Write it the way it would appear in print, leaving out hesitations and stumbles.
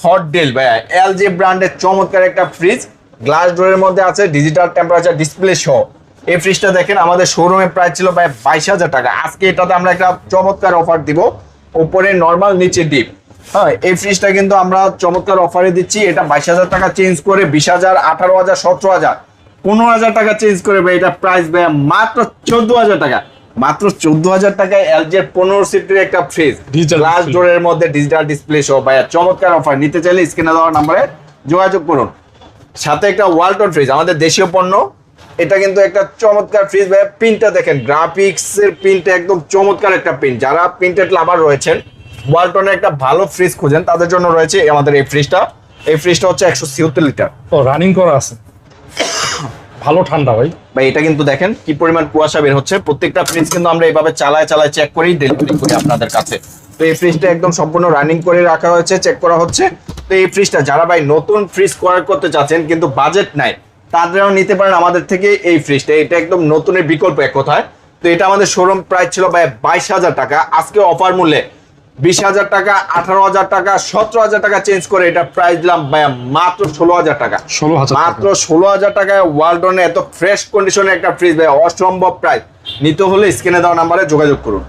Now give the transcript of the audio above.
Hot deal ভাইয়া, LG ব্র্যান্ডের চমৎকার একটা ফ্রিজ, গ্লাস ডোরের মধ্যে আছে, ডিজিটাল টেম্পারেচার ডিসপ্লে সহ। এই ফ্রিজটা দেখেন আমাদের শোরুমে প্রাইস ছিল ভাই 22,000 টাকা। আজকে এটাতে আমরা একটা চমৎকার অফার দিব, উপরে নর্মাল নিচে ডিপ। হ্যাঁ, এই ফ্রিজটা কিন্তু আমরা চমৎকার অফারে দিচ্ছি। এটা 22,000 টাকা চেঞ্জ করে 20,000, 18,000, 17,000, 15,000 টাকা চেঞ্জ করে ভাই এটা প্রাইস ভাই মাত্র 14,000 টাকা। মাত্র 14,000 টাকায় এলজি এর 15 সিটের একটা ফ্রিজ, গ্লাস ডোরের মধ্যে ডিজিটাল ডিসপ্লে সহ ভাইয়া চমৎকার অফার। নিতে চাইলে স্ক্রিনে দেওয়া নম্বরে যোগাযোগ করুন। সাথে একটা ওয়ালটন ফ্রিজ, আমাদের দেশীয় পণ্য। এটা কিন্তু একটা চমৎকার ফ্রিজ ভাইয়া, প্রিন্টটা দেখেন, গ্রাফিক্স এর প্রিন্টটা একদম চমৎকার একটা প্রিন্ট। যারা প্রিন্টেড লাভার রয়েছেন, ওয়ালটনের একটা ভালো ফ্রিজ খুঁজেন, তাদের জন্য রয়েছে আমাদের এই ফ্রিজটা। এই ফ্রিজটা হচ্ছে 176 লিটার। ও রানিং করা আছে, ভালো ঠান্ডা ভাই। ভাই এটা কিন্তু দেখেন কি পরিমাণ কুয়াশা বের হচ্ছে। প্রত্যেকটা ফ্রিজ কিন্তু আমরা এইভাবে চালায় চেক করেই ডেলিভারি করি আপনাদের কাছে। তো এই ফ্রিজটা একদম সম্পূর্ণ রানিং করে রাখা হয়েছে, চেক করা হচ্ছে। তো এই ফ্রিজটা যারা ভাই নতুন ফ্রিজ ক্রয় করতে চাচ্ছেন কিন্তু বাজেট নাই, তাদেরও নিতে পারেন আমাদের থেকে এই ফ্রিজটা। এটা একদম নতুনের বিকল্প এক কথায়। তো এটা আমাদের শোরুম প্রাইস ছিল ভাই 22,000 টাকা। আজকে অফার মূল্যে 20,000 টাকা, 18,000 টাকা, 17,000 টাকা চেঞ্জ করে এটা প্রাইস দিলাম ভাই মাত্র 16,000 টাকা। 16,000 মাত্র 16,000 টাকায় ওয়ালটনে এত ফ্রেশ কন্ডিশনের একটা ফ্রিজ ভাই, অসম্ভব প্রাইস। নিতে হলে স্ক্রিনে দেওয়া নাম্বারে যোগাযোগ করুন।